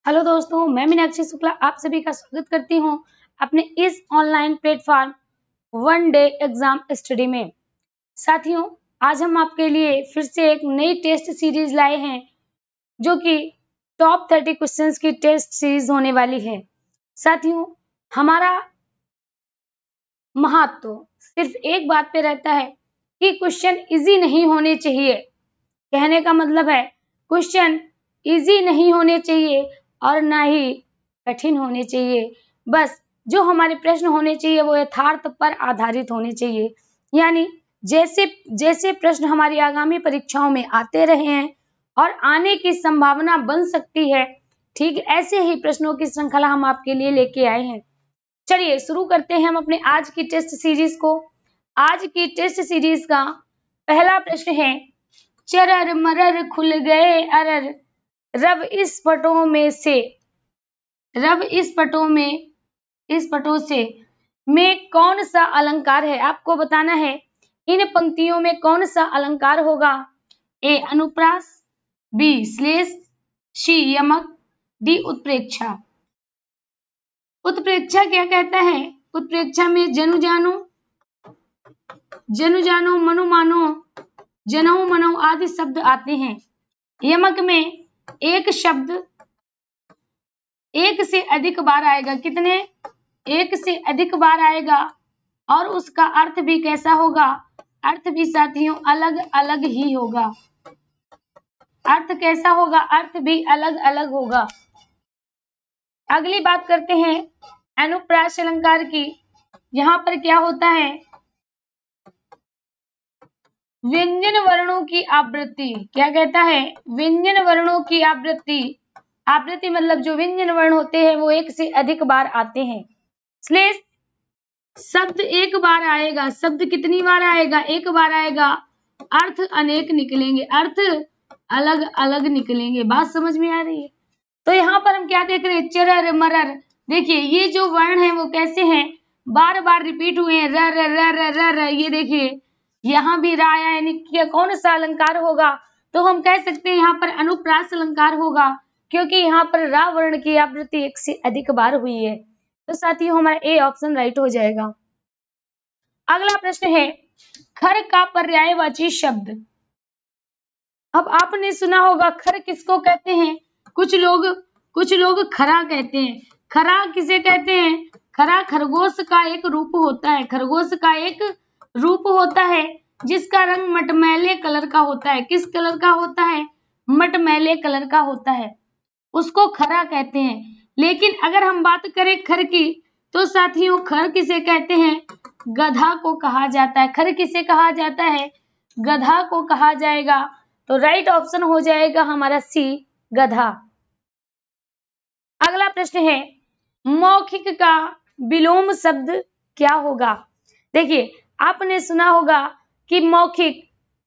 Hello दोस्तों, मैं मीनाक्षी शुक्ला आप सभी का स्वागत करती हूँ अपने इस online platform one day exam study में। साथियों, आज हम आपके लिए फिर से एक नई टेस्ट सीरीज लाए हैं जो कि टॉप 30 क्वेश्चंस की टेस्ट सीरीज होने वाली है। साथियों, हमारा महत्व सिर्फ एक बात पे रहता है कि क्वेश्चन इजी नहीं होने चाहिए। कहने का मतलब है क्वेश्चन इजी नहीं होने चाहिए और ना ही कठिन होने चाहिए। बस जो हमारे प्रश्न होने चाहिए वो यथार्थ पर आधारित होने चाहिए। यानी जैसे जैसे प्रश्न हमारी आगामी परीक्षाओं में आते रहे हैं और आने की संभावना बन सकती है, ठीक ऐसे ही प्रश्नों की श्रृंखला हम आपके लिए लेके आए हैं। चलिए शुरू करते हैं हम अपने आज की टेस्ट सीरीज को। आज की टेस्ट सीरीज का पहला प्रश्न है, चरर मरर खुल गए अरर, रब इस पटों में से, रब इस पटों से में कौन सा अलंकार है? आपको बताना है इन पंक्तियों में कौन सा अलंकार होगा। ए अनुप्रास, बी श्लेष, सी यमक, डी उत्प्रेक्षा। उत्प्रेक्षा क्या कहता है? उत्प्रेक्षा में जनु जानो, मनु मानो, जनऊ मनऊ आदि शब्द आते हैं। यमक में एक शब्द एक से अधिक बार आएगा। कितने? एक से अधिक बार आएगा और उसका अर्थ भी कैसा होगा? अर्थ भी साथियों अलग अलग ही होगा। अर्थ कैसा होगा? अर्थ भी अलग अलग होगा। अगली बात करते हैं अनुप्रास अलंकार की। यहाँ पर क्या होता है? व्यंजन वर्णों की आवृत्ति। क्या कहता है? व्यंजन वर्णों की आवृत्ति। आवृत्ति मतलब जो व्यंजन वर्ण होते हैं वो एक से अधिक बार आते हैं। श्लेष शब्द एक बार आएगा। शब्द कितनी बार आएगा? एक बार आएगा। अर्थ अनेक निकलेंगे, अर्थ अलग अलग निकलेंगे। बात समझ में आ रही है? तो यहाँ पर हम क्या देख रहे हैं? चरर मरर। देखिए ये जो वर्ण है वो कैसे हैं? बार बार रिपीट हुए हैं। र र र र र र। ये देखिए यहाँ भी रा आया, यानी कि कौन सा अलंकार होगा? तो हम कह सकते हैं यहाँ पर अनुप्रास अलंकार होगा, क्योंकि यहाँ पर रा वर्ण की आवृत्ति एक से अधिक बार हुई है। तो साथियों हमारा ए ऑप्शन राइट हो जाएगा। अगला प्रश्न है, खर का पर्यायवाची शब्द। अब आपने सुना होगा खर किसको कहते हैं? कुछ लोग खरा कहते हैं। खरा किसे कहते हैं? खरा खरगोश का एक रूप होता है। खरगोश का एक रूप होता है जिसका रंग मटमैले कलर का होता है। किस कलर का होता है? मटमैले कलर का होता है, उसको खरा कहते हैं। लेकिन अगर हम बात करें खर की, तो साथियों खर किसे कहते हैं? गधा को कहा जाता है। खर किसे कहा जाता है? गधा को कहा जाएगा। तो राइट ऑप्शन हो जाएगा हमारा सी, गधा। अगला प्रश्न है, मौखिक का विलोम शब्द क्या होगा? देखिए आपने सुना होगा कि मौखिक,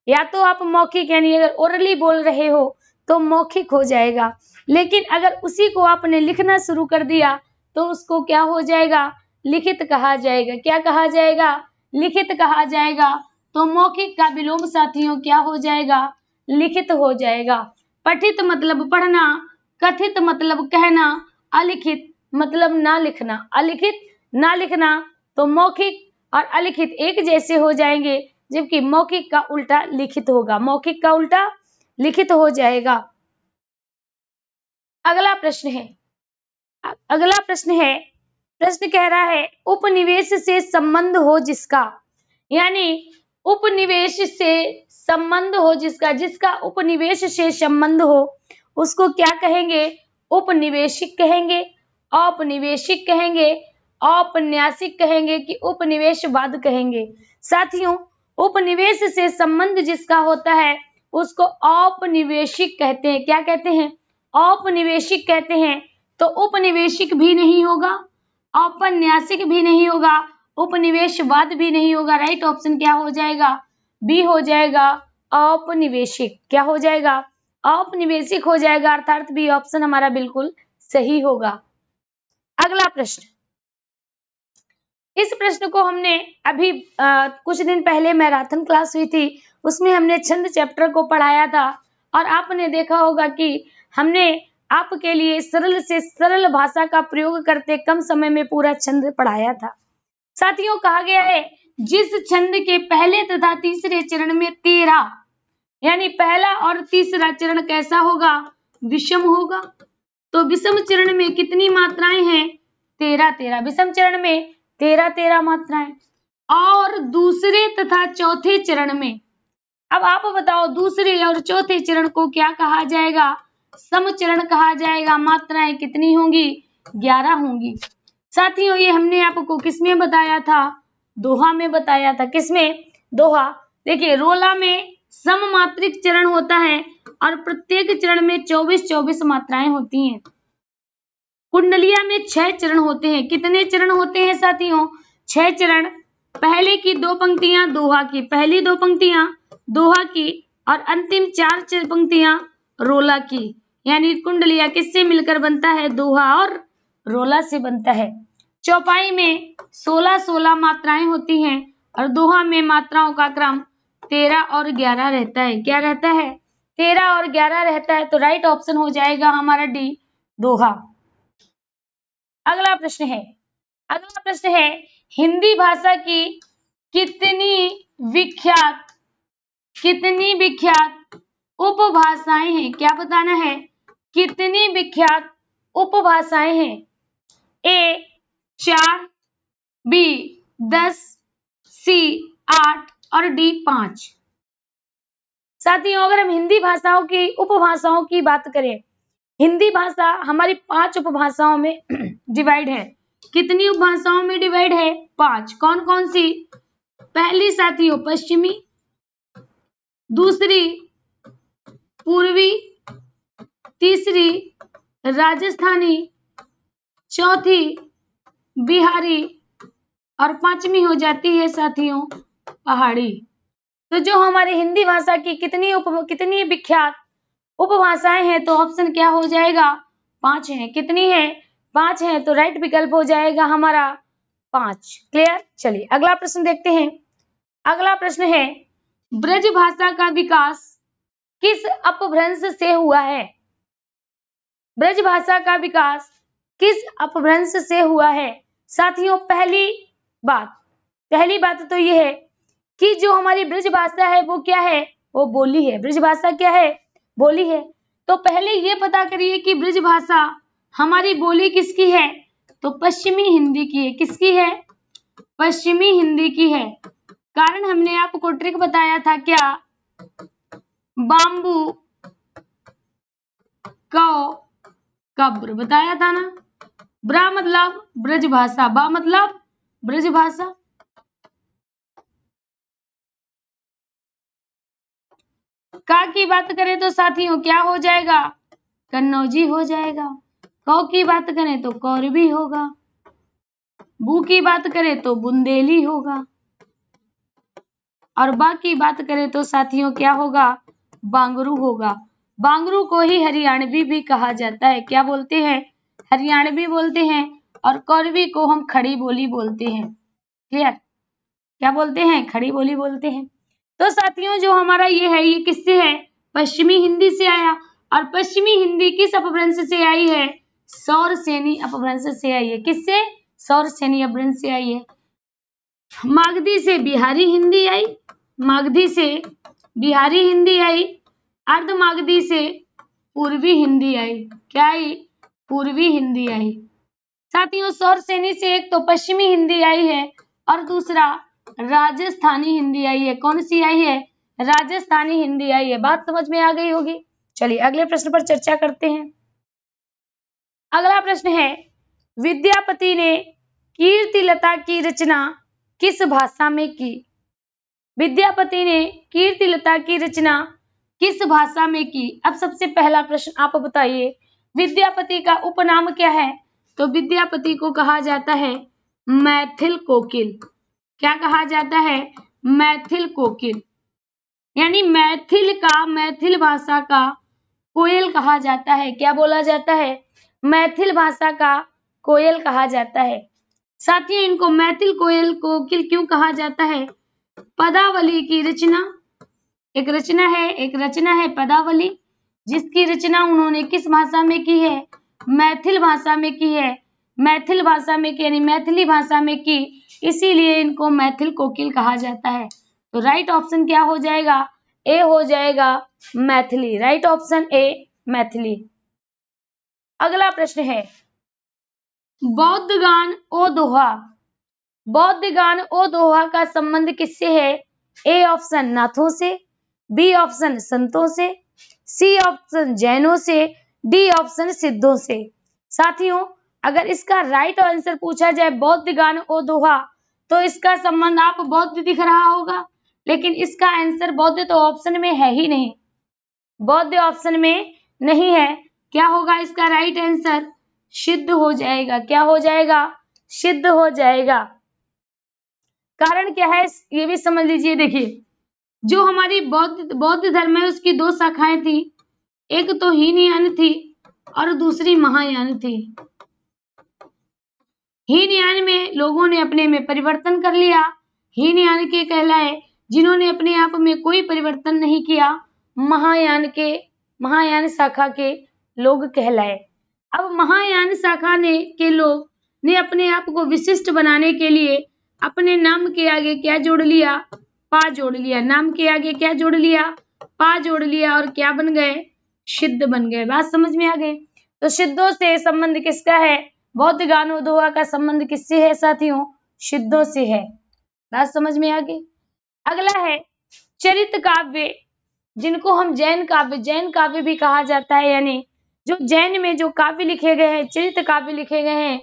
या तो आप मौखिक यानी अगर ओरली बोल रहे हो तो मौखिक हो जाएगा, लेकिन अगर उसी को आपने लिखना शुरू कर दिया तो उसको क्या हो जाएगा? लिखित कहा जाएगा। क्या कहा जाएगा? लिखित कहा जाएगा। तो मौखिक का विलोम साथियों क्या हो जाएगा? लिखित हो जाएगा। पठित मतलब पढ़ना, कथित मतलब कहना, अलिखित मतलब ना लिखना। अलिखित ना लिखना, तो मौखिक और अलिखित एक जैसे हो जाएंगे, जबकि मौखिक का उल्टा लिखित होगा। मौखिक का उल्टा लिखित हो जाएगा। अगला प्रश्न है, प्रश्न कह रहा है उपनिवेश से संबंध हो जिसका, यानी उपनिवेश से संबंध हो जिसका, जिसका उपनिवेश से संबंध हो उसको क्या कहेंगे? उपनिवेशिक कहेंगे, औपनिवेशिक कहेंगे, औपन्यासिक कहेंगे कि उपनिवेशवाद कहेंगे। साथियों उपनिवेश से संबंध जिसका होता है उसको औपनिवेशिक कहते हैं। क्या कहते हैं? औपनिवेशिक कहते हैं। तो उपनिवेशिक भी नहीं होगा, औपन्यासिक भी नहीं होगा, उपनिवेशवाद भी नहीं होगा। राइट ऑप्शन क्या हो जाएगा? बी हो जाएगा, औपनिवेशिक। क्या हो जाएगा? औपनिवेशिक हो जाएगा, अर्थात बी ऑप्शन हमारा बिल्कुल सही होगा। अगला प्रश्न, इस प्रश्न को हमने अभी कुछ दिन पहले मैराथन क्लास हुई थी, उसमें हमने छंद चैप्टर को पढ़ाया था और आपने देखा होगा कि हमने आपके लिए सरल से सरल भाषा का प्रयोग करते कम समय में पूरा छंद पढ़ाया था। साथियों, कहा गया है जिस छंद के पहले तथा तीसरे चरण में 13 यानी पहला और तीसरा चरण कैसा होगा? विषम होगा। तो विषम चरण में कितनी मात्राएं हैं? 13 विषम चरण में 13 मात्राएं। और दूसरे तथा चौथे चरण में, अब आप बताओ दूसरे और चौथे चरण को क्या कहा जाएगा? सम चरण कहा जाएगा। मात्राएं कितनी होंगी? 11 होंगी। साथियों, ये हमने आपको किसमें बताया था? दोहा में बताया था। किसमें? दोहा। देखिए, रोला में सममात्रिक चरण होता है और प्रत्येक चरण में 24 मात्राएं होती हैं। कुंडलिया में 6 चरण होते हैं। कितने चरण होते हैं साथियों? 6 चरण। पहले की 2 पंक्तियां दोहा की, पहली 2 पंक्तियां दोहा की और अंतिम 4 पंक्तियां रोला की। यानी कुंडलिया किससे मिलकर बनता है? दोहा और रोला से बनता है। चौपाई में 16 मात्राएं होती हैं और दोहा में मात्राओं का क्रम 13 और 11 रहता है। क्या रहता है? 13 और 11 रहता है। तो राइट ऑप्शन हो जाएगा हमारा डी, दोहा। अगला प्रश्न है हिंदी भाषा की कितनी विख्यात उपभाषाएं हैं? क्या बताना है? कितनी विख्यात उपभाषाएं हैं? ए 4, बी 10, सी 8 और डी 5। साथियों, अगर हम हिंदी भाषाओं की उपभाषाओं की बात करें, हिंदी भाषा हमारी 5 उपभाषाओं में डिवाइड है। कितनी उपभाषाओं में डिवाइड है? 5। कौन कौन सी? पहली साथियों पश्चिमी, दूसरी पूर्वी, तीसरी राजस्थानी, चौथी बिहारी और 5वीं हो जाती है साथियों पहाड़ी। तो जो हमारी हिंदी भाषा की कितनी विख्यात उपभाषाएं हैं, तो ऑप्शन क्या हो जाएगा? 5 है। कितनी है? 5 है। तो राइट विकल्प हो जाएगा हमारा 5। क्लियर? चलिए अगला प्रश्न देखते हैं। अगला प्रश्न है ब्रज भाषा का विकास किस अपभ्रंश से हुआ है? ब्रज भाषा का विकास किस अपभ्रंश से हुआ है? साथियों, पहली बात तो यह है कि जो हमारी ब्रज भाषा है वो क्या है? वो बोली है। ब्रज भाषा क्या है? बोली है। तो पहले ये पता करिए कि ब्रज भाषा हमारी बोली किसकी है? तो पश्चिमी हिंदी की है। किसकी है? पश्चिमी हिंदी की है। कारण हमने आपको ट्रिक बताया था, क्या? बाम्बू कौ कब्र बताया था ना। ब्रा मतलब ब्रज भाषा, बा मतलब ब्रज भाषा। का की बात करें तो साथियों क्या हो जाएगा? कन्नौजी हो जाएगा। कौ की बात करें तो कौरवी होगा। बू की बात करें तो बुंदेली होगा। और बा की बात करें तो साथियों क्या होगा? बांगरू होगा। बांगरू को ही हरियाणवी भी कहा जाता है। क्या बोलते हैं? हरियाणवी बोलते हैं। और कौरवी को हम खड़ी बोली बोलते हैं। क्लियर? क्या बोलते हैं? खड़ी बोली बोलते हैं। तो साथियों जो हमारा ये है, ये किससे है? पश्चिमी हिंदी से आया। और पश्चिमी हिंदी किस अपभ्रंश से आई है? सौरसेनी अपभ्रंश से आई है। किससे? सौरसेनी अपभ्रंश से आई है। मागधी से बिहारी हिंदी आई। मागधी से बिहारी हिंदी आई। अर्धमागधी से पूर्वी हिंदी आई। क्या आई? पूर्वी हिंदी आई। साथियों सौरसेनी से एक तो पश्चिमी हिंदी आई है और दूसरा राजस्थानी हिंदी आई है। कौन सी आई है? राजस्थानी हिंदी आई है। बात समझ में आ गई होगी। चलिए अगले प्रश्न पर चर्चा करते हैं। अगला प्रश्न है विद्यापति ने कीर्तिलता की रचना किस भाषा में की? विद्यापति ने कीर्तिलता की रचना किस भाषा में की? अब सबसे पहला प्रश्न आप बताइए, विद्यापति का उपनाम क्या है? तो विद्यापति को कहा जाता है मैथिल कोकिल। क्या कहा जाता है? मैथिल कोकिल। यानी मैथिल भाषा का कोयल कहा जाता है। क्या बोला जाता है? मैथिल भाषा का कोयल कहा जाता है। साथियों इनको मैथिल कोकिल क्यों कहा जाता है? पदावली की रचना, एक रचना है पदावली, जिसकी रचना उन्होंने किस भाषा में की है? मैथिल भाषा में की है। मैथिल भाषा में की यानी मैथिली भाषा में की, इसीलिए इनको मैथिल कोकिल कहा जाता है। तो राइट ऑप्शन क्या हो जाएगा? ए हो जाएगा Maithili. Right option A Maithili. अगला प्रश्न है बौद्ध गान ओ दोहा। बौद्ध गान ओ दोहा का संबंध किससे है? ए ऑप्शन नाथों से, बी ऑप्शन संतों से, सी ऑप्शन जैनों से, डी ऑप्शन सिद्धों से। साथियों, अगर इसका राइट आंसर पूछा जाए बौद्ध गान ओ दोहा, तो इसका संबंध आप बौद्ध दिख रहा होगा, लेकिन इसका आंसर बौद्ध तो ऑप्शन में है ही नहीं। बौद्ध ऑप्शन में नहीं है। क्या होगा इसका राइट आंसर? सिद्ध हो जाएगा। क्या हो जाएगा? सिद्ध हो जाएगा। कारण क्या है ये भी समझ लीजिए। देखिए, जो हमारी बौद्ध धर्म है उसकी दो शाखाएं थी, एक तो हीनयान थी और दूसरी महायान थी। हीनयान में लोगों ने अपने में परिवर्तन कर लिया, हीनयान के कहलाए। जिन्होंने अपने आप में कोई परिवर्तन नहीं किया, महायान शाखा के लोग कहलाए। अब महायान शाखा के लोग ने अपने आप को विशिष्ट बनाने के लिए अपने नाम के आगे क्या जोड़ लिया? पा जोड़ लिया। नाम के आगे क्या जोड़ लिया? पा जोड़ लिया और क्या बन गए? सिद्ध बन गए। बात समझ में आ गई? तो सिद्धों से संबंध किसका है? बौद्ध गान ओ दोहा का संबंध किससे है साथियों? सिद्धों से है। बात समझ में आ गई? अगला है चरित काव्य, जिनको हम जैन काव्य भी कहा जाता है, यानी जो जैन में जो काव्य लिखे गए हैं, चरित काव्य लिखे गए हैं,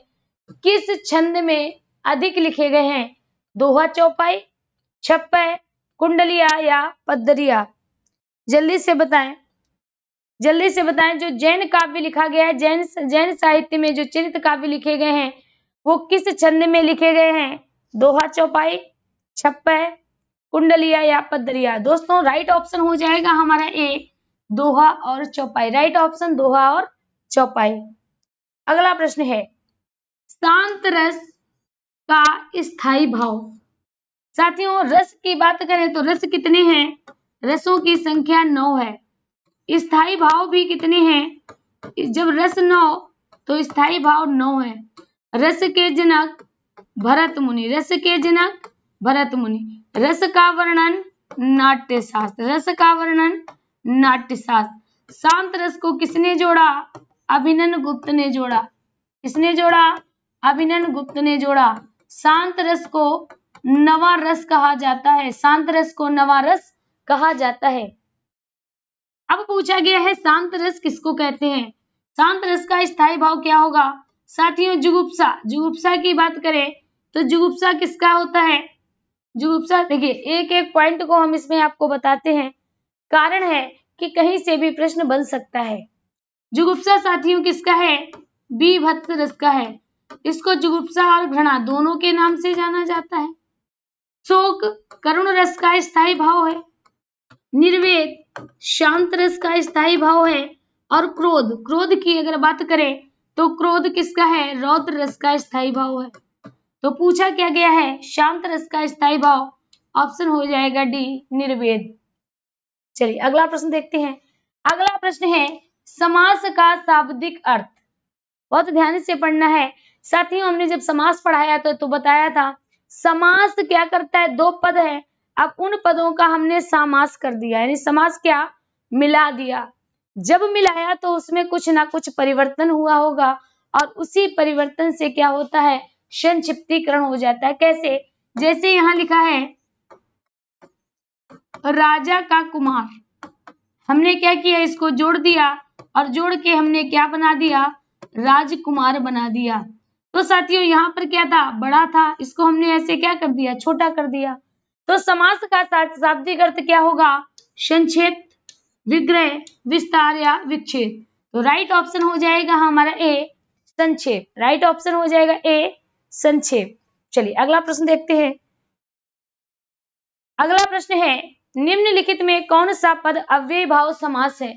किस छंद में अधिक लिखे गए हैं? दोहा, चौपाई, छप्पय, कुंडलिया या पद्दरिया? जल्दी से बताएं, जल्दी से बताएं। जो जैन काव्य लिखा गया है, जैन साहित्य में जो चरित काव्य लिखे गए हैं, वो किस छंद में लिखे गए हैं? दोहा, चौपाई, छप्पय, कुंडलिया या पद्दरिया? दोस्तों, राइट ऑप्शन हो जाएगा हमारा ए, दोहा और चौपाई। राइट ऑप्शन दोहा और चौपाई। अगला प्रश्न है शांत रस का स्थायी भाव। साथियों, रस की बात करें तो रस कितने हैं? रसों की संख्या 9 है। स्थायी भाव भी कितने हैं? जब रस 9 तो स्थायी भाव 9 है। रस के जनक भरत मुनि, रस के जनक भरत मुनि। रस का वर्णन नाट्य शास्त्र, रस का वर्णन नाट्य शास्त्र। शांत रस को किसने जोड़ा? अभिनव गुप्त ने जोड़ा। किसने जोड़ा? अभिनव गुप्त ने जोड़ा। शांत रस को नवा रस कहा जाता है। शांत रस को नवा रस कहा जाता है। अब पूछा गया है शांत रस किसको कहते हैं? शांत रस का स्थायी भाव क्या होगा? साथियों, जुगुप्सा। जुगुप्सा की बात करें तो जुगुप्सा किसका होता है? जुगुप्सा, देखिए एक एक पॉइंट को हम इसमें आपको बताते हैं। कारण है कि कहीं से भी प्रश्न बन सकता है। जुगुप्सा साथियों किसका है? बीभत्स रस का है। इसको जुगुप्सा और घृणा दोनों के नाम से जाना जाता है। शोक करुण रस का स्थायी भाव है। निर्वेद शांत रस का स्थायी भाव है। और क्रोध की अगर बात करें तो क्रोध किसका है? रौद्र रस का स्थायी भाव है। तो पूछा क्या गया है? शांत रस का स्थायी भाव। ऑप्शन हो जाएगा डी, निर्वेद। चलिए अगला प्रश्न देखते हैं। अगला प्रश्न है समास का शाब्दिक अर्थ। बहुत ध्यान से पढ़ना है साथियों। हमने जब समास पढ़ाया तो बताया था समास क्या करता है? दो पद है, अब उन पदों का हमने समास कर दिया, यानी समास क्या? मिला दिया। जब मिलाया तो उसमें कुछ ना कुछ परिवर्तन हुआ होगा और उसी परिवर्तन से क्या होता है? संक्षिप्तीकरण हो जाता है। कैसे? जैसे यहाँ लिखा है राजा का कुमार, हमने क्या किया? इसको जोड़ दिया और जोड़ के हमने क्या बना दिया? राजकुमार बना दिया। तो साथियों यहाँ पर क्या था? बड़ा था, इसको हमने ऐसे क्या कर दिया? छोटा कर दिया। तो समास का शाब्दिक अर्थ क्या होगा? संक्षेप, विग्रह, विस्तार या विच्छेद। तो राइट ऑप्शन हो जाएगा हमारा ए, संक्षेप। राइट ऑप्शन हो जाएगा ए, संक्षेप। चलिए अगला प्रश्न देखते हैं। अगला प्रश्न है निम्नलिखित में कौन सा पद अव्ययी भाव समास है?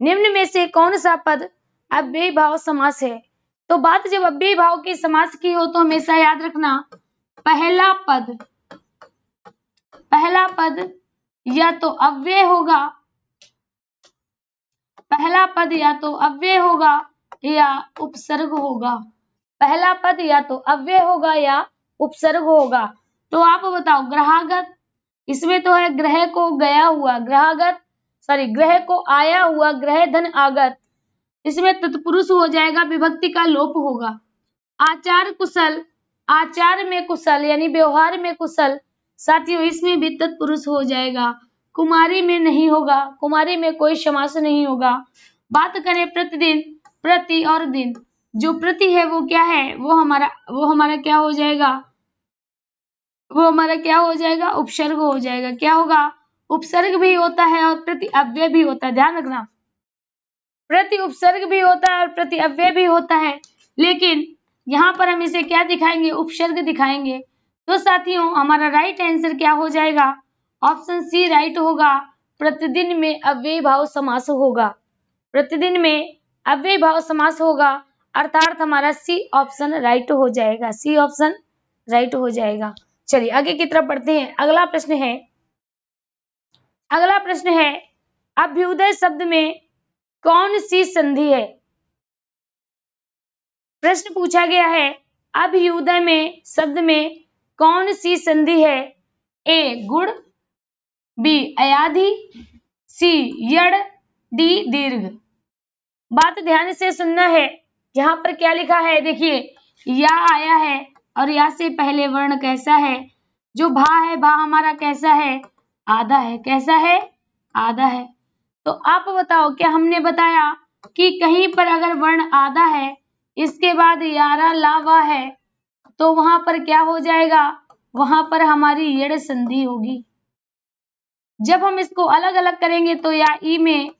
निम्न में से कौन सा पद अव्ययी भाव समास है? तो बात जब अव्ययी भाव की समास की हो तो हमेशा याद रखना पहला पद या तो अव्यय होगा पहला पद या तो अव्यय होगा या उपसर्ग होगा। पहला पद या तो अव्यय होगा या उपसर्ग होगा। तो आप बताओ, ग्रहागत, इसमें तो है ग्रह को गया हुआ, ग्रहागत सॉरी ग्रह को आया हुआ, ग्रह धन आगत, इसमें तत्पुरुष हो जाएगा, विभक्ति का लोप होगा। आचार कुशल, आचार में कुशल यानी व्यवहार में कुशल, साथियों इसमें भी तत्पुरुष हो जाएगा। कुमारी में नहीं होगा, कुमारी में कोई समास नहीं होगा। बात करें प्रतिदिन, प्रति और दिन, जो प्रति है वो क्या है, वो हमारा क्या हो जाएगा, वो हमारा क्या हो जाएगा, उपसर्ग हो जाएगा। क्या होगा, उपसर्ग भी होता है और प्रति अव्यय भी होता है, ध्यान रखना। प्रति उपसर्ग भी होता है और प्रति अव्यय भी होता है, लेकिन यहाँ पर हम इसे क्या दिखाएंगे, उपसर्ग दिखाएंगे। तो साथियों हमारा राइट आंसर क्या हो जाएगा, ऑप्शन सी राइट होगा। प्रतिदिन में अव्यय भाव समास होगा, प्रतिदिन में अव्यय भाव समास होगा, अर्थात हमारा सी ऑप्शन राइट हो जाएगा, सी ऑप्शन राइट हो जाएगा। चलिए आगे की तरफ बढ़ते हैं। अगला प्रश्न है अभ्युदय शब्द में कौन सी संधि है। प्रश्न पूछा गया है अभ्युदय में शब्द में कौन सी संधि है। ए गुण, बी अयाधि, सी यड़, डी दीर्घ। बात ध्यान से सुनना है, यहाँ पर क्या लिखा है देखिए, या आया है और या से पहले वर्ण कैसा है, जो भा है, भा हमारा कैसा है, आधा है, कैसा है, आधा है। तो आप बताओ, क्या हमने बताया कि कहीं पर अगर वर्ण आधा है, इसके बाद यारा लावा है, तो वहां पर क्या हो जाएगा, वहां पर हमारी यड़ संधि होगी। जब हम इसको अलग अलग करेंगे तो या ई में,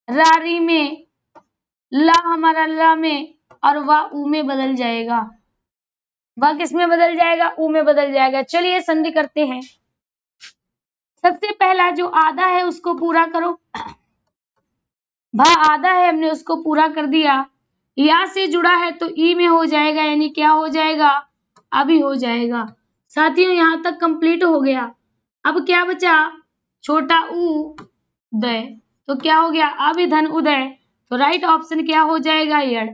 रारी में, ला हमारा ला में और वा ऊ में बदल जाएगा। वह किस में बदल जाएगा, ऊ में बदल जाएगा। चलिए संधि करते हैं। सबसे पहला जो आधा है उसको पूरा करो, भा आधा है, हमने उसको पूरा कर दिया। या से जुड़ा है तो ई में हो जाएगा, यानी क्या हो जाएगा, अभी हो जाएगा। साथियों यहाँ तक कंप्लीट हो गया। अब क्या बचा, छोटा ऊ दय, तो क्या हो गया, अभिधन उदय, तो राइट ऑप्शन क्या हो जाएगा, यड़।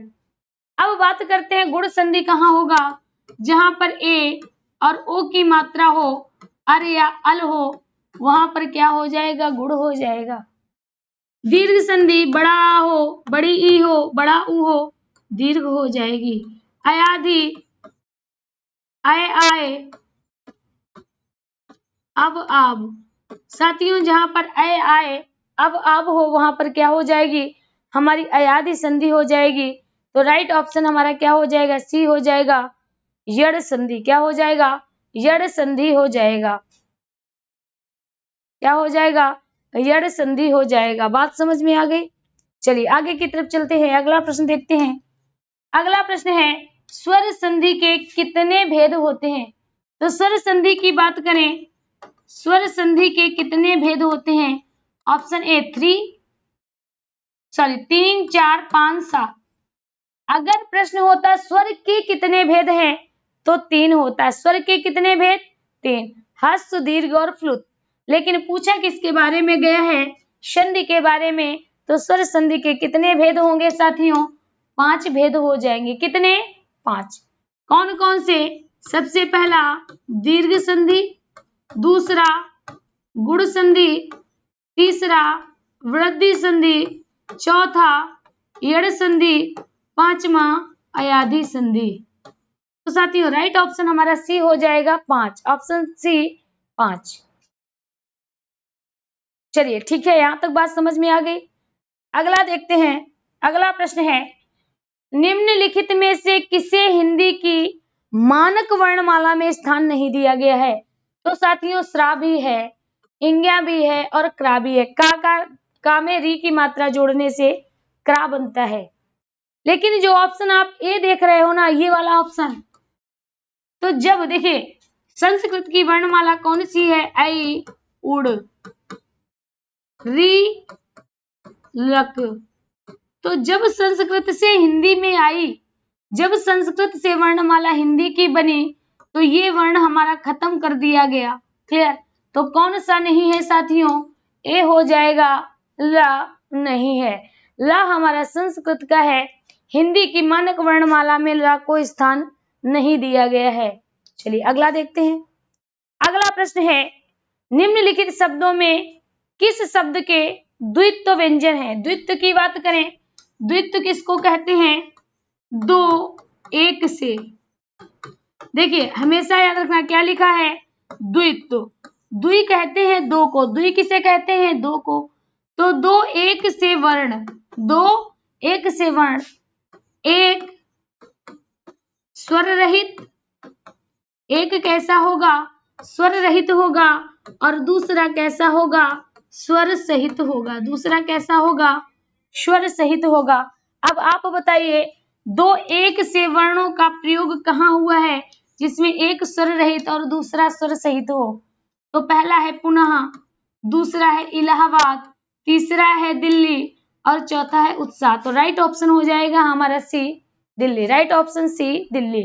अब बात करते हैं गुण संधि कहाँ होगा, जहां पर ए और ओ की मात्रा हो, अर या अल हो, वहां पर क्या हो जाएगा, गुण हो जाएगा। दीर्घ संधि बड़ा हो, बड़ी ई हो, बड़ा ऊ हो, दीर्घ हो जाएगी। अयाधि, आए आए, अब आब, साथियों जहां पर अय आए अब आब हो, वहां पर क्या हो जाएगी, हमारी अयाधि संधि हो जाएगी। तो राइट ऑप्शन हमारा क्या हो जाएगा, सी हो जाएगा, यड़ संधि। क्या हो जाएगा, यड़ संधि हो जाएगा। क्या हो जाएगा, यड़ संधि हो जाएगा। बात समझ में आ गई। चलिए आगे की तरफ चलते हैं, अगला प्रश्न देखते हैं। अगला प्रश्न है स्वर संधि के कितने भेद होते हैं। तो स्वर संधि की बात करें, स्वर संधि के कितने भेद होते हैं। Option A 3, 4, 5, 7। अगर प्रश्न होता स्वर के कितने भेद हैं तो 3 होता है। स्वर के कितने भेद, 3, ह्रस्व, दीर्घ और फ्लुत। लेकिन पूछा किसके बारे में गया है, संधि के बारे में। तो स्वर संधि के कितने भेद होंगे साथियों, 5 भेद हो जाएंगे। कितने, 5। कौन कौन से, सबसे पहला दीर्घ संधि, दूसरा गुण संधि, तीसरा वृद्धि संधि, चौथा यड़ संधि, पांचवा अयाधि संधि। तो साथियों राइट ऑप्शन हमारा सी हो जाएगा, 5, ऑप्शन सी 5। चलिए ठीक है, यहां तक बात समझ में आ गई। अगला देखते हैं। अगला प्रश्न है निम्नलिखित में से किसे हिंदी की मानक वर्णमाला में स्थान नहीं दिया गया है। तो साथियों श्रा भी है, इंग्या भी है और क्रा भी है। का में री की मात्रा जोड़ने से क्रा बनता है। लेकिन जो ऑप्शन आप ए देख रहे हो ना, ये वाला ऑप्शन, तो जब देखिए संस्कृत की वर्णमाला कौन सी है, ऐ उड़ री लक। तो जब संस्कृत से हिंदी में आई, जब संस्कृत से वर्णमाला हिंदी की बनी, तो ये वर्ण हमारा खत्म कर दिया गया। क्लियर। तो कौन सा नहीं है साथियों, ए हो जाएगा, ला नहीं है। ला हमारा संस्कृत का है, हिंदी की मानक वर्णमाला में ला को स्थान नहीं दिया गया है। चलिए अगला देखते हैं। अगला प्रश्न है, निम्नलिखित शब्दों में किस शब्द के द्वित्व व्यंजन है? द्वित्व की बात करें, द्वित्व किसको कहते हैं? दो, एक से। देखिए हमेशा याद रखना क्या लिखा है, द्वित्व। द्वि कहते हैं दो को, द्वि किसे कहते हैं? दो को। तो दो एक से वर्ण, दो एक से वर्ण, एक स्वर रहित, एक कैसा होगा? स्वर रहित होगा, और दूसरा कैसा होगा? स्वर सहित होगा। दूसरा कैसा होगा? स्वर सहित होगा। अब आप बताइए, दो एक से वर्णों का प्रयोग कहाँ हुआ है जिसमें एक स्वर रहित और दूसरा स्वर सहित हो? तो पहला है पुनः, दूसरा है इलाहाबाद, तीसरा है दिल्ली, और चौथा है उत्साह। तो राइट ऑप्शन हो जाएगा हमारा C, Delhi. Right option C, Delhi.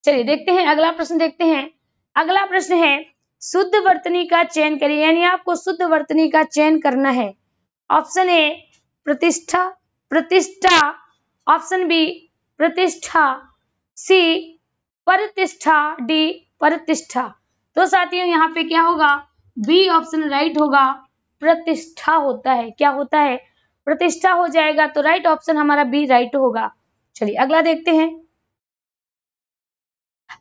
चलिए देखते हैं अगला प्रश्न, देखते हैं। अगला प्रश्न है, शुद्ध वर्तनी का चयन करिए, यानी आपको शुद्ध वर्तनी का चयन करना है। ऑप्शन ए प्रतिष्ठा, प्रतिष्ठा। ऑप्शन बी प्रतिष्ठा, सी प्रतिष्ठा, डी प्रतिष्ठा। तो साथियों यहाँ पे क्या होगा? बी ऑप्शन राइट होगा, प्रतिष्ठा होता है। क्या होता है? प्रतिष्ठा हो जाएगा। तो राइट ऑप्शन हमारा बी राइट होगा। चलिए अगला देखते हैं।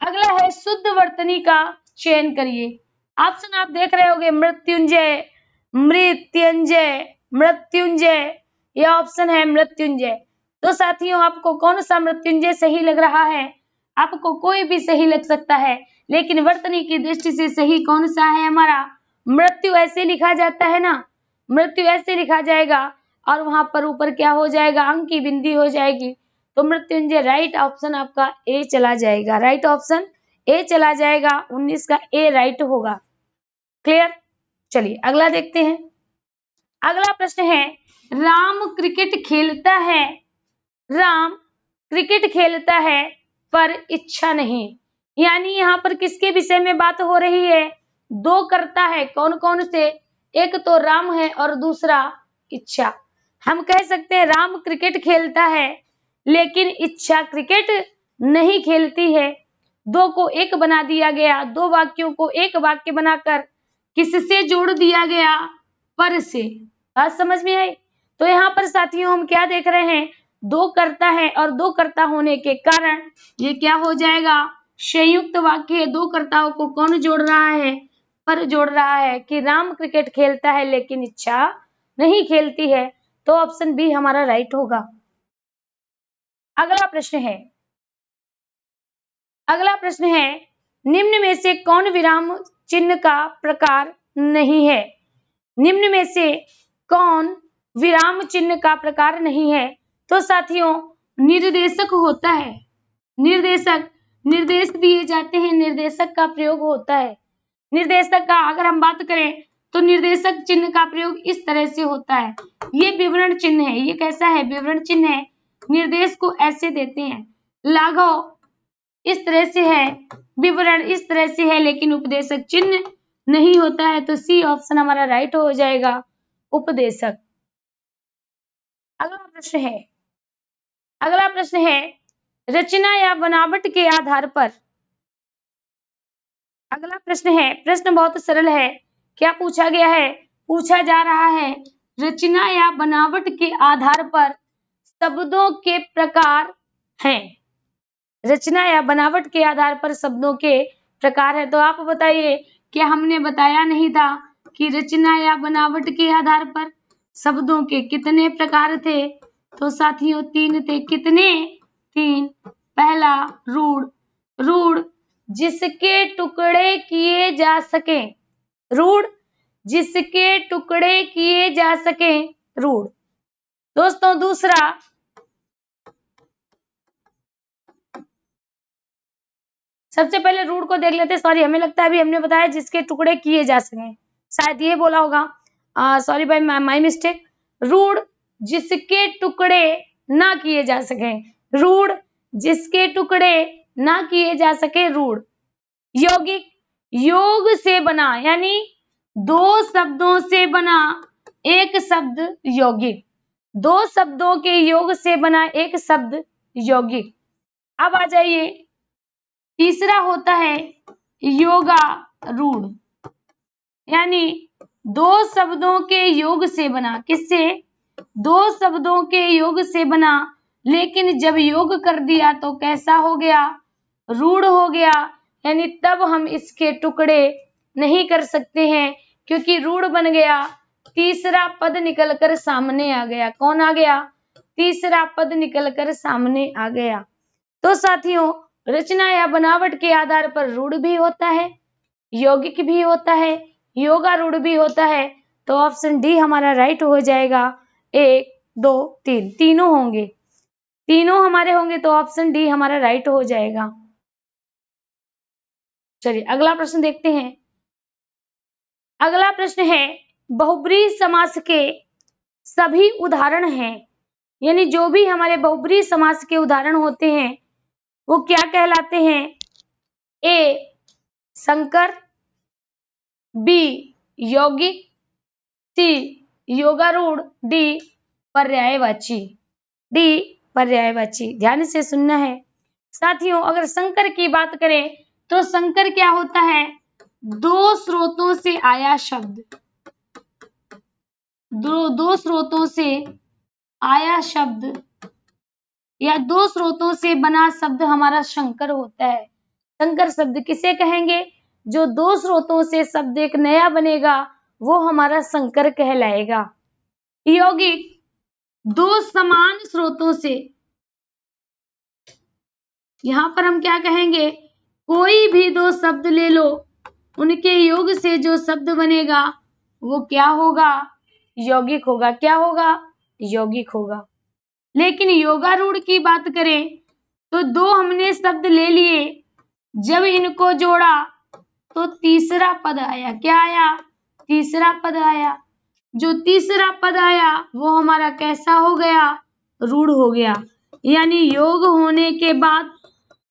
अगला है, शुद्ध वर्तनी का चयन करिए। ऑप्शन आप देख रहे होंगे, मृत्युंजय, मृत्युंजय, मृत्युंजय। यह ऑप्शन है मृत्युंजय। तो साथियों आपको कौन सा मृत्युंजय सही लग रहा है? आपको कोई भी सही लग सकता है, लेकिन वर्तनी की दृष्टि से सही कौन सा है हमारा? मृत्यु ऐसे लिखा जाता है ना, मृत्यु ऐसे लिखा जाएगा, और वहां पर ऊपर क्या हो जाएगा? अंक की बिंदी हो जाएगी। तो मृत्युंजय राइट ऑप्शन आपका ए चला जाएगा। राइट ऑप्शन ए चला जाएगा। 19 का ए राइट होगा। क्लियर? चलिए अगला देखते हैं। अगला प्रश्न है, राम क्रिकेट खेलता है, राम क्रिकेट खेलता है पर इच्छा नहीं। यानी यहाँ पर किसके विषय में बात हो रही है? दो करता है, कौन कौन से? एक तो राम है और दूसरा इच्छा। हम कह सकते हैं राम क्रिकेट खेलता है लेकिन इच्छा क्रिकेट नहीं खेलती है। दो को एक बना दिया गया, दो वाक्यों को एक वाक्य बनाकर किससे जोड़ दिया गया? पर से। बात समझ में आई? तो यहाँ पर साथियों हम क्या देख रहे हैं? दो करता है, और दो कर्ता होने के कारण ये क्या हो जाएगा? संयुक्त वाक्य। दो कर्ताओं को कौन जोड़ रहा है? पर जोड़ रहा है कि राम क्रिकेट खेलता है लेकिन इच्छा नहीं खेलती है। तो ऑप्शन बी हमारा राइट होगा। अगला प्रश्न है, अगला प्रश्न है, निम्न में से कौन विराम चिन्ह का प्रकार नहीं है? निम्न में से कौन विराम चिन्ह का प्रकार नहीं है? तो साथियों निर्देशक होता है। निर्देशक, निर्देश दिए जाते हैं, निर्देशक का प्रयोग होता है। निर्देशक का अगर हम बात करें तो निर्देशक चिन्ह का प्रयोग इस तरह से होता है। ये विवरण चिन्ह है। ये कैसा है? विवरण चिन्ह है। निर्देश को ऐसे देते हैं। लाघव इस तरह से है, विवरण इस तरह से है, लेकिन उपदेशक चिन्ह नहीं होता है। तो सी ऑप्शन हमारा राइट हो जाएगा, उपदेशक। अगला प्रश्न है, अगला प्रश्न है, रचना या बनावट के आधार पर। अगला प्रश्न है, प्रश्न बहुत सरल है। क्या पूछा गया है? पूछा जा रहा है रचना या बनावट के आधार पर शब्दों के प्रकार हैं। रचना या बनावट के आधार पर शब्दों के प्रकार है। तो आप बताइए, क्या हमने बताया नहीं था कि रचना या बनावट के आधार पर शब्दों के कितने प्रकार थे? तो साथियों 3 थे। कितने? 3। पहला रूढ़, रूढ़ जिसके टुकड़े किए जा सके, रूढ़ जिसके टुकड़े किए जा सके, रूढ़। दोस्तों दूसरा सबसे पहले रूढ़ को देख लेते। सॉरी हमें लगता है अभी हमने बताया जिसके टुकड़े किए जा सके, शायद ये बोला होगा। सॉरी भाई, माय मिस्टेक। रूढ़ जिसके टुकड़े ना किए जा सके, रूढ़ जिसके टुकड़े ना किए जा सके, रूढ़। यौगिक, योग से बना, यानी दो शब्दों से बना एक शब्द यौगिक, दो शब्दों के योग से बना एक शब्द यौगिक। अब आ जाइए, तीसरा होता है योगारूढ़, यानी दो शब्दों के योग से बना, किससे? दो शब्दों के योग से बना, लेकिन जब योग कर दिया तो कैसा हो गया? रूढ़ हो गया, यानी तब हम इसके टुकड़े नहीं कर सकते हैं क्योंकि रूढ़ बन गया। तीसरा पद निकलकर सामने आ गया। कौन आ गया? तीसरा पद निकलकर सामने आ गया। तो साथियों, रचना या बनावट के आधार पर रूढ़ भी होता है, यौगिक भी होता है, योगारूढ़ भी होता है। तो ऑप्शन डी हमारा राइट हो जाएगा। 1 2 3 तीनों होंगे, तीनों हमारे होंगे, तो ऑप्शन डी हमारा राइट हो जाएगा। चलिए अगला प्रश्न देखते हैं। अगला प्रश्न है, बहुब्रीहि समास के सभी उदाहरण हैं, यानी जो भी हमारे बहुब्रीहि समास के उदाहरण होते हैं वो क्या कहलाते हैं? ए संकर, बी यौगिक, सी योगारूढ़, डी पर्यायवाची। डी पर्यायवाची, ध्यान से सुनना है साथियों। अगर संकर की बात करें तो संकर क्या होता है? दो स्रोतों से आया शब्द, दो स्रोतों से आया शब्द या दो स्रोतों से बना शब्द हमारा संकर होता है। संकर शब्द किसे कहेंगे? जो दो स्रोतों से शब्द एक नया बनेगा वो हमारा संकर कहलाएगा। यौगिक, दो समान स्रोतों से, यहां पर हम क्या कहेंगे? कोई भी दो शब्द ले लो, उनके योग से जो शब्द बनेगा वो क्या होगा? यौगिक होगा। क्या होगा? यौगिक होगा। लेकिन योगारूढ़ की बात करें तो दो हमने शब्द ले लिए, जब इनको जोड़ा तो तीसरा पद आया। क्या आया? तीसरा पद आया। जो तीसरा पद आया वो हमारा कैसा हो गया? रूढ़ हो गया। यानी योग होने के बाद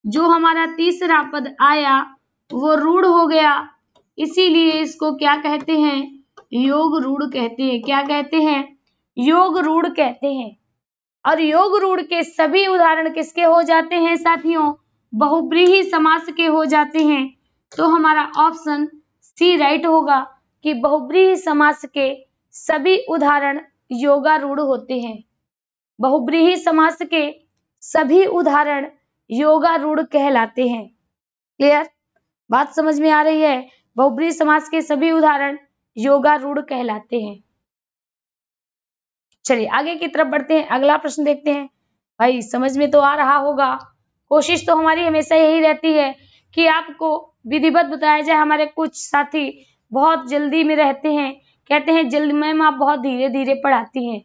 जो हमारा तीसरा पद आया वो रूढ़ हो गया, इसीलिए इसको क्या कहते हैं? योग रूढ़ कहते हैं। क्या कहते हैं? योग रूढ़ कहते हैं। और योग रूढ़ के सभी उदाहरण किसके हो जाते हैं साथियों? बहुब्रीहि समास के हो जाते हैं। तो हमारा ऑप्शन सी राइट होगा कि बहुब्रीहि समास के सभी उदाहरण योगारूढ़ होते हैं। बहुब्रीहि समास के सभी उदाहरण योगारूढ़ कहलाते हैं। क्लियर? बात समझ में आ रही है? बहुब्रीहि समास के सभी उदाहरण योगारूढ़ कहलाते हैं। चलिए आगे की तरफ बढ़ते हैं, अगला प्रश्न देखते हैं। भाई समझ में तो आ रहा होगा, कोशिश तो हमारी हमेशा यही रहती है कि आपको विधिवत बताया जाए। हमारे कुछ साथी बहुत जल्दी में रहते हैं, कहते हैं जल्दी मैम आप बहुत धीरे धीरे पढ़ाती हैं।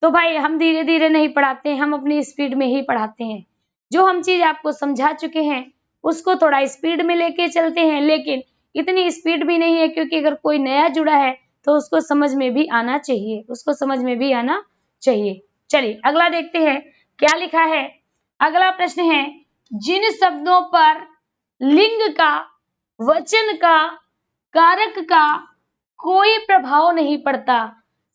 तो भाई हम धीरे धीरे नहीं पढ़ाते हैं, हम अपनी स्पीड में ही पढ़ाते हैं। जो हम चीज आपको समझा चुके हैं उसको थोड़ा स्पीड में लेके चलते हैं, लेकिन इतनी स्पीड भी नहीं है क्योंकि अगर कोई नया जुड़ा है तो उसको समझ में भी आना चाहिए, उसको समझ में भी आना चाहिए। चलिए अगला देखते हैं क्या लिखा है। अगला प्रश्न है, जिन शब्दों पर लिंग का, वचन का, कारक का कोई प्रभाव नहीं पड़ता।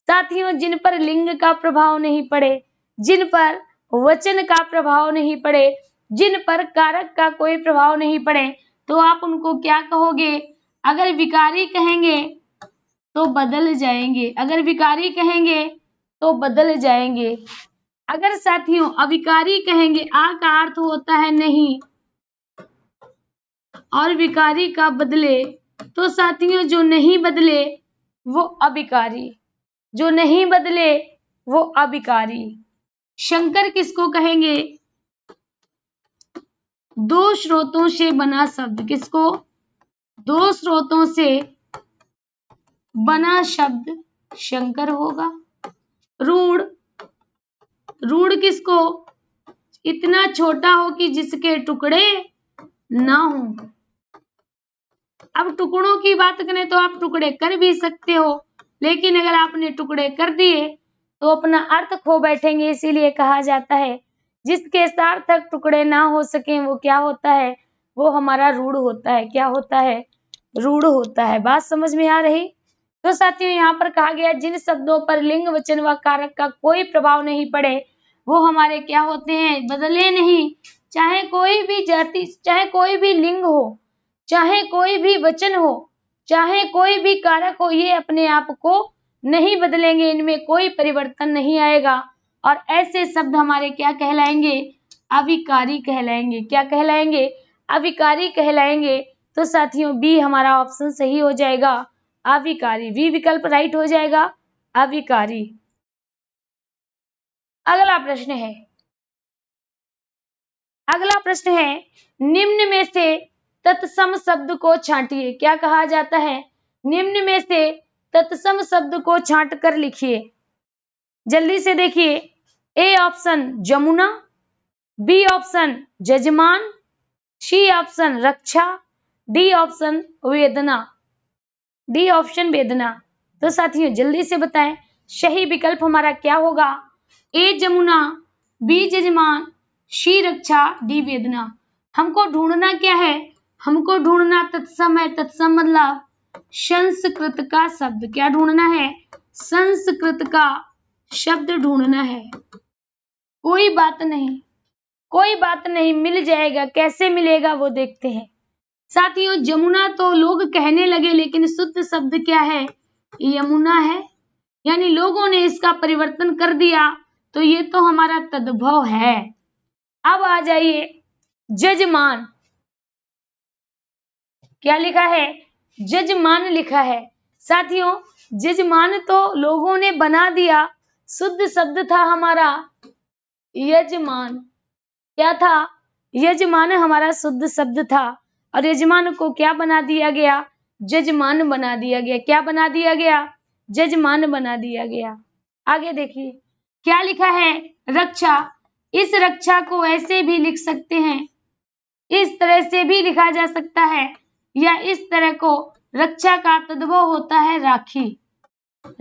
साथियों, जिन पर लिंग का प्रभाव नहीं पड़े, जिन पर वचन का प्रभाव नहीं पड़े, जिन पर कारक का कोई प्रभाव नहीं पड़े, तो आप उनको क्या कहोगे? अगर विकारी कहेंगे तो बदल जाएंगे, अगर विकारी कहेंगे तो बदल जाएंगे। अगर साथियों अविकारी कहेंगे, आ का अर्थ होता है नहीं और विकारी का बदले, तो साथियों जो नहीं बदले वो अविकारी, जो नहीं बदले वो अविकारी। शंकर किसको कहेंगे? दो स्रोतों से बना शब्द। किसको? दो स्रोतों से बना शब्द शंकर होगा। रूढ़, रूढ़ किसको? इतना छोटा हो कि जिसके टुकड़े ना हो। अब टुकड़ों की बात करें तो आप टुकड़े कर भी सकते हो, लेकिन अगर आपने टुकड़े कर दिए तो अपना अर्थ खो बैठेंगे। इसीलिए कहा जाता है जिसके सार्थक टुकड़े ना हो सके वो क्या होता है? वो हमारा रूढ़ होता है। क्या होता है? रूढ़ होता है। बात समझ में आ रही? तो साथियों यहाँ पर कहा गया जिन शब्दों पर लिंग वचन व कारक का कोई प्रभाव नहीं पड़े वो हमारे क्या होते हैं, बदले नहीं। चाहे कोई भी जाति, चाहे कोई भी लिंग हो, चाहे कोई भी वचन हो, चाहे कोई भी कारक हो, ये अपने आप को नहीं बदलेंगे, इनमें कोई परिवर्तन नहीं आएगा। और ऐसे शब्द हमारे क्या कहलाएंगे, अविकारी कहलाएंगे। क्या कहलाएंगे, अविकारी कहलाएंगे। तो साथियों बी हमारा ऑप्शन सही हो जाएगा, अविकारी। बी विकल्प राइट हो जाएगा, अविकारी। अगला प्रश्न है, अगला प्रश्न है निम्न में से तत्सम शब्द को छांटिए। क्या कहा जाता है, निम्न में से तत्सम शब्द को छांट कर लिखिए। जल्दी से देखिए, A option Jamuna, B option जजमान, सी ऑप्शन रक्षा, डी ऑप्शन वेदना। डी ऑप्शन वेदना। तो साथियों जल्दी से बताएं सही विकल्प हमारा क्या होगा, ए जमुना, बी जजमान, सी रक्षा, डी वेदना। हमको ढूंढना क्या है, हमको ढूंढना तत्सम है। तत्सम मतलब संस्कृत का शब्द। क्या ढूंढना है, संस्कृत का शब्द ढूंढना है। कोई बात नहीं, कोई बात नहीं, मिल जाएगा। कैसे मिलेगा वो देखते हैं। साथियों जमुना तो लोग कहने लगे, लेकिन शुद्ध शब्द क्या है, यमुना है। यानी लोगों ने इसका परिवर्तन कर दिया, तो ये तो हमारा तद्भव है। अब आ जाइए जजमान। क्या लिखा है, जजमान लिखा है। साथियों जजमान तो लोगों ने बना दिया, शुद्ध शब्द था हमारा यजमान। क्या था, यजमान हमारा शुद्ध शब्द था, और यजमान को क्या बना दिया गया, जजमान बना दिया गया। क्या बना दिया गया, जजमान बना दिया गया। आगे देखिए क्या लिखा है, रक्षा। इस रक्षा को ऐसे भी लिख सकते हैं, इस तरह से भी लिखा जा सकता है, या इस तरह को। रक्षा का तद्भव होता है राखी।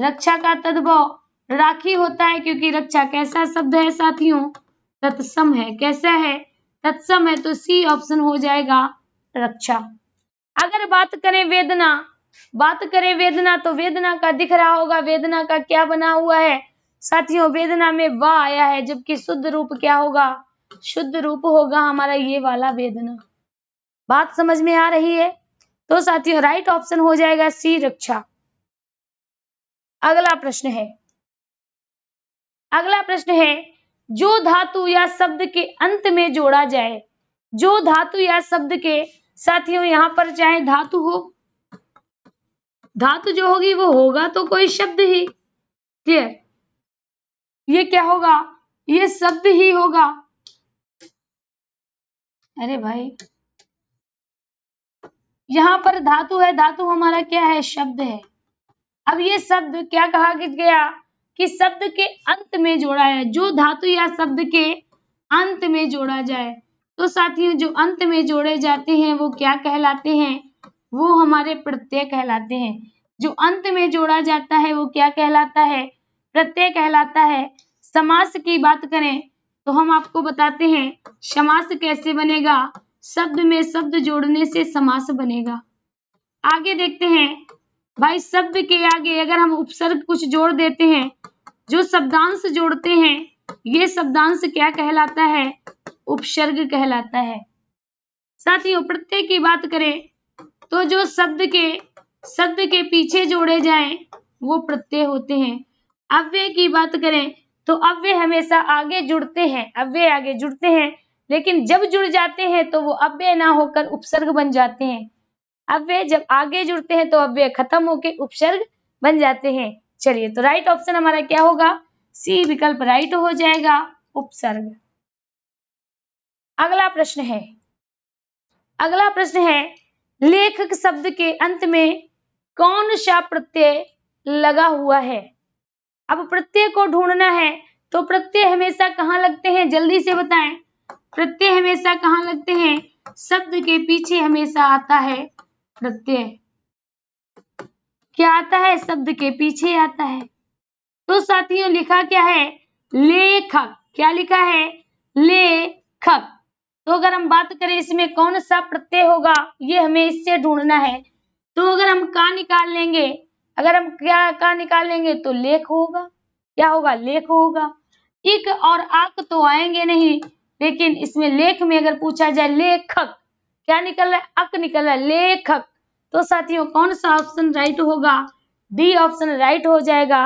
रक्षा का तद्भव राखी होता है, क्योंकि रक्षा कैसा शब्द है साथियों, तत्सम है। कैसा है, तत्सम है। तो सी ऑप्शन हो जाएगा रक्षा। अगर बात करें वेदना, बात करें वेदना, तो वेदना का दिख रहा होगा, वेदना का क्या बना हुआ है साथियों, वेदना में वा आया है, जबकि शुद्ध रूप क्या होगा, शुद्ध रूप होगा हमारा ये वाला वेदना। बात समझ में आ रही है। तो साथियों राइट ऑप्शन हो जाएगा सी रक्षा। अगला प्रश्न है, अगला प्रश्न है जो धातु या शब्द के अंत में जोड़ा जाए। जो धातु या शब्द के, साथियों यहां पर चाहे धातु हो, धातु जो होगी वो होगा तो कोई शब्द ही। क्लियर, ये क्या होगा, ये शब्द ही होगा। अरे भाई यहां पर धातु है, धातु हमारा क्या है, शब्द है। अब ये शब्द क्या कहा गया कि शब्द के अंत में जोड़ा है। जो धातु या शब्द के अंत में जोड़ा जाए, तो साथियों जो अंत में जोड़े जाते हैं वो क्या कहलाते हैं, वो हमारे प्रत्यय कहलाते हैं। जो अंत में जोड़ा जाता है वो क्या कहलाता है, प्रत्यय कहलाता है। समास की बात करें तो हम आपको बताते हैं समास कैसे बनेगा, शब्द में शब्द जोड़ने से समास बनेगा। आगे देखते हैं भाई, शब्द के आगे अगर हम उपसर्ग कुछ जोड़ देते हैं, जो शब्दांश जोड़ते हैं, ये शब्दांश क्या कहलाता है, उपसर्ग कहलाता है। साथियों प्रत्यय की बात करें तो जो शब्द के पीछे जोड़े जाएं वो प्रत्यय होते हैं। अव्यय की बात करें तो अव्यय हमेशा आगे जुड़ते हैं, अव्यय आगे जुड़ते हैं, लेकिन जब जुड़ जाते हैं तो वो अव्यय ना होकर उपसर्ग बन जाते हैं। अव्यय जब आगे जुड़ते हैं तो अव्यय खत्म होकर उपसर्ग बन जाते हैं। चलिए तो राइट ऑप्शन हमारा क्या होगा, सी विकल्प राइट हो जाएगा, उपसर्ग। अगला प्रश्न है, अगला प्रश्न है लेखक शब्द के अंत में कौन सा प्रत्यय लगा हुआ है। अब प्रत्यय को ढूंढना है, तो प्रत्यय हमेशा कहाँ लगते हैं, जल्दी से बताएं। प्रत्यय हमेशा कहाँ लगते हैं, शब्द के पीछे हमेशा आता है प्रत्यय। क्या आता है, शब्द के पीछे आता है। तो साथियों लिखा क्या है, लेखक। क्या लिखा है, लेखक। तो अगर हम बात करें इसमें कौन सा प्रत्यय होगा, ये हमें इससे ढूंढना है। तो अगर हम का निकाल लेंगे, अगर हम क्या का निकालेंगे तो लेख होगा। क्या होगा? लेख होगा। इक और आक तो आएंगे नहीं, लेकिन इसमें लेख में अगर पूछा जाए लेखक, क्या निकल रहा है? अक निकल रहा है, लेखक। तो साथियों कौन सा ऑप्शन राइट होगा? डी ऑप्शन राइट हो जाएगा,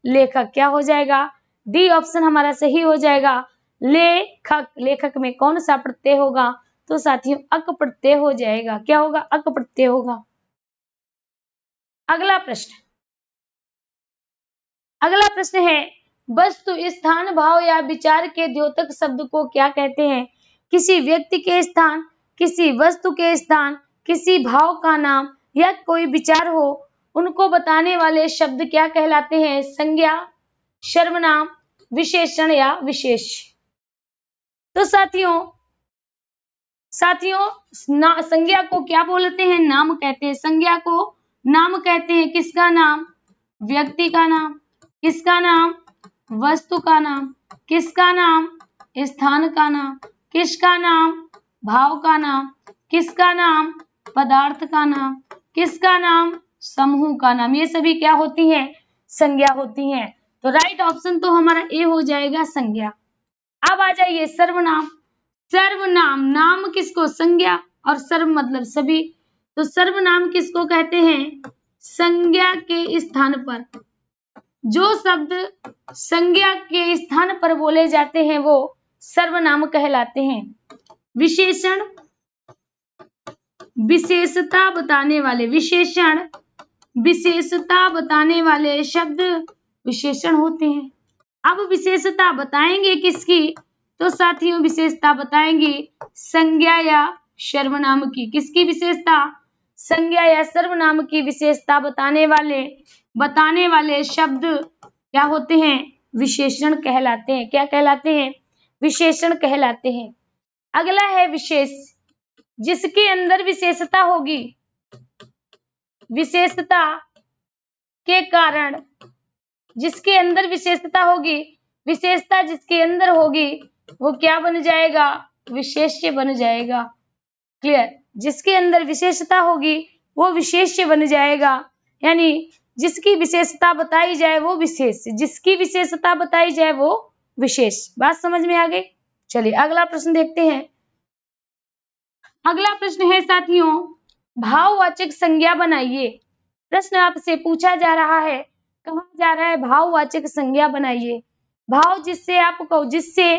लेखक। क्या हो जाएगा? डी ऑप्शन हमारा सही हो जाएगा, लेखक। लेखक में कौन सा प्रत्यय होगा? तो साथियों अक प्रत्यय हो जाएगा। क्या होगा? अक प्रत्यय होगा। अगला प्रश्न, अगला प्रश्न है वस्तु, स्थान, भाव या विचार के द्योतक शब्द को क्या कहते हैं? किसी व्यक्ति के स्थान, किसी वस्तु के स्थान, किसी भाव का नाम या कोई विचार हो, उनको बताने वाले शब्द क्या कहलाते हैं? संज्ञा, सर्वनाम, विशेषण या विशेष। तो साथियों संज्ञा को क्या बोलते हैं? नाम कहते हैं। संज्ञा को नाम कहते हैं। किसका नाम? व्यक्ति का नाम। किसका नाम? वस्तु का नाम। किसका नाम? स्थान का नाम। किसका नाम? भाव का नाम। किसका नाम? पदार्थ का नाम। किसका नाम? समूह का नाम। ये सभी क्या होती हैं? संज्ञा होती हैं। तो राइट ऑप्शन तो हमारा ए हो जाएगा, संज्ञा। अब आ जाइए सर्वनाम। सर्वनाम, नाम किसको? संज्ञा, और सर्व मतलब सभी। तो सर्वनाम किसको कहते हैं? संज्ञा के स्थान पर जो शब्द संज्ञा के स्थान पर बोले जाते हैं वो सर्वनाम कहलाते हैं। विशेषण, विशेषता बताने वाले, विशेषण विशेषता बताने वाले शब्द विशेषण होते हैं। अब विशेषता बताएंगे किसकी? तो साथियों विशेषता बताएंगे संज्ञा या सर्वनाम की। किसकी विशेषता? संज्ञा या सर्वनाम की विशेषता बताने वाले शब्द क्या होते हैं? विशेषण कहलाते हैं। क्या कहलाते हैं? विशेषण कहलाते हैं। अगला है विशेष, जिसके अंदर विशेषता होगी, विशेषता के कारण, जिसके अंदर विशेषता होगी, विशेषता जिसके अंदर होगी वो क्या बन जाएगा? विशेष्य बन जाएगा। क्लियर? जिसके अंदर विशेषता होगी वो विशेष्य बन जाएगा, यानी जिसकी विशेषता बताई जाए वो विशेष, जिसकी विशेषता बताई जाए वो विशेष। बात समझ में आ गई? चलिए अगला प्रश्न देखते हैं। अगला प्रश्न है साथियों, भाववाचक संज्ञा बनाइए। प्रश्न आपसे पूछा जा रहा है, कहा जा रहा है भाववाचक संज्ञा बनाइए। भाव जिससे आपको, जिससे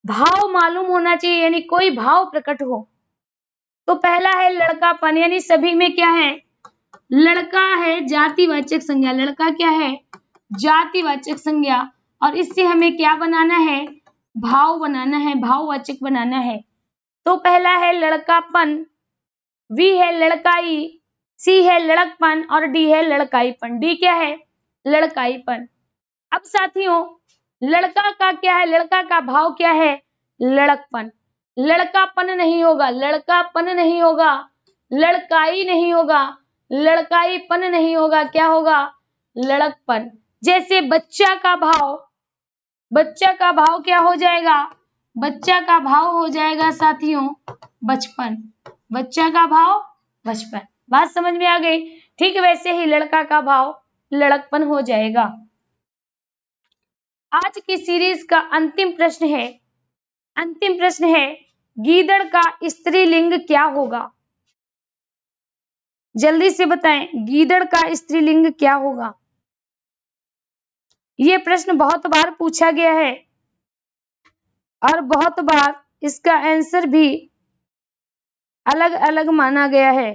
भाव मालूम होना चाहिए, यानी कोई भाव प्रकट हो। तो पहला है लड़कापन, यानी सभी में क्या है? लड़का है जातिवाचक संज्ञा। लड़का क्या है? जातिवाचक संज्ञा। और इससे हमें क्या बनाना है? भाव बनाना है, भाववाचक बनाना है। तो पहला है लड़कापन, वी है लड़काई, सी है लड़कपन और डी है लड़काईपन। डी क्या है? लड़काईपन। अब साथियों लड़का का क्या है? लड़का का भाव क्या है? लड़कपन। लड़कापन नहीं होगा, लड़कापन नहीं होगा, लड़काई नहीं होगा, लड़काईपन नहीं होगा। क्या होगा? लड़कपन। जैसे बच्चा का भाव, बच्चा का भाव क्या हो जाएगा? बच्चा का भाव हो जाएगा साथियों बचपन। बच्चा का भाव बचपन। बात समझ में आ गई? ठीक वैसे ही लड़का का भाव लड़कपन हो जाएगा। आज की सीरीज का अंतिम प्रश्न है, अंतिम प्रश्न है गीदड़ का स्त्रीलिंग क्या होगा? जल्दी से बताएं, गीदड़ का स्त्रीलिंग क्या होगा? ये प्रश्न बहुत बार पूछा गया है और बहुत बार इसका आंसर भी अलग अलग माना गया है।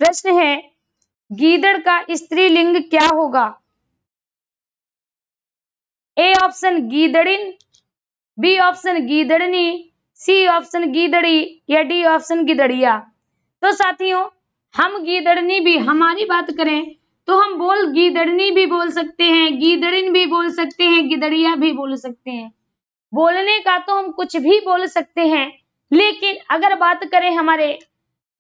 प्रश्न है गीदड़ का स्त्रीलिंग क्या होगा? ए ऑप्शन गीदड़िन, बी ऑप्शन गीदड़नी, सी ऑप्शन गीदड़ी या डी ऑप्शन गिदड़िया। तो साथियों हम गीदड़नी भी, हमारी बात करें तो हम गीदड़नी भी बोल सकते हैं, गीदड़िन भी बोल सकते हैं, गिदड़िया भी बोल सकते हैं। बोलने का तो हम कुछ भी बोल सकते हैं, लेकिन अगर बात करें हमारे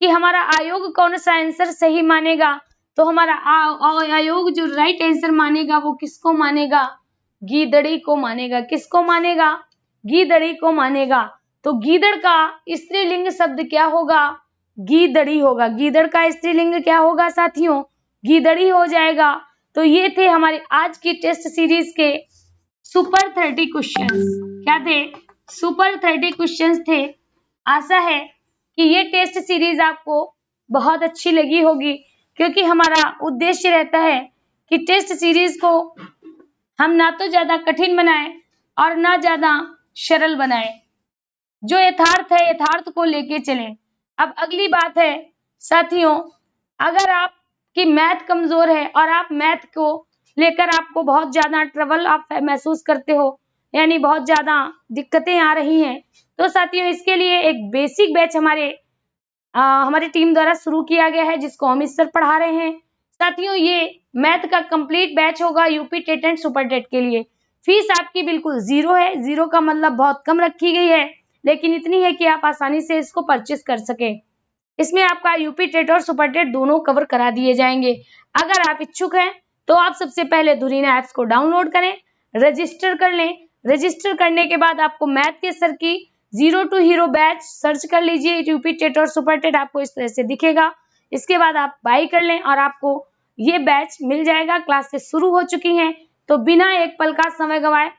कि हमारा आयोग कौन सा आंसर सही मानेगा, तो हमारा आयोग जो राइट आंसर मानेगा वो किसको मानेगा? गीदड़ी को मानेगा। किसको मानेगा? गीदड़ी को मानेगा। तो गीदड़ का स्त्रीलिंग शब्द क्या होगा? गीदड़ी होगा। गीदड़ का स्त्रीलिंग क्या होगा साथियों? गीदड़ी हो जाएगा। तो ये थे हमारे आज की टेस्ट सीरीज के सुपर 30 क्वेश्चंस। क्या थे? सुपर 30 क्वेश्चंस थे। आशा है कि ये टेस्ट सीरीज आपको बहुत अच्छी लगी होगी, क्योंकि हमारा उद्देश्य रहता है कि टेस्ट सीरीज को हम ना तो ज्यादा कठिन बनाएं और ना ज्यादा सरल बनाएं। जो यथार्थ है यथार्थ को लेके चलें। अब अगली बात है साथियों, अगर आपकी मैथ कमजोर है और आप मैथ को लेकर आपको बहुत ज्यादा ट्रबल आप महसूस करते हो, यानी बहुत ज्यादा दिक्कतें आ रही हैं, तो साथियों इसके लिए एक बेसिक बैच हमारी टीम द्वारा शुरू किया गया है, जिसको अमित सर पढ़ा रहे हैं। साथियों ये मैथ का कंप्लीट बैच होगा UP TET and super TET के लिए। फीस आपकी बिल्कुल 0 है। 0 का मतलब बहुत कम रखी गई है, लेकिन इतनी है कि आप आसानी से इसको परचेस कर सके। इसमें आपका यूपी टेट और सुपर टेट दोनों कवर करा दिए जाएंगे। अगर आप इच्छुक हैं तो आप सबसे पहले धुरीना ऐप्स को डाउनलोड करें, रजिस्टर कर लें। रजिस्टर करने के बाद आपको मैथ के सर की 0 to हीरो बैच सर्च कर लीजिए। यूपी टेट और सुपर टेट आपको इस तरह से दिखेगा। इसके बाद आप बाई कर लें और आपको ये बैच मिल जाएगा। क्लासेस शुरू हो चुकी हैं, तो बिना एक पल का समय गवाए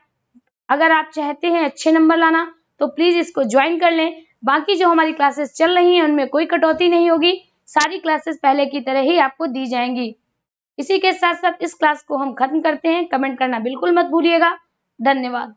अगर आप चाहते हैं अच्छे नंबर लाना तो प्लीज इसको ज्वाइन कर लें। बाकी जो हमारी क्लासेस चल रही हैं उनमें कोई कटौती नहीं होगी, सारी क्लासेस पहले की तरह ही आपको दी जाएंगी। इसी के साथ साथ इस क्लास को हम खत्म करते हैं। कमेंट करना बिल्कुल मत भूलिएगा। धन्यवाद।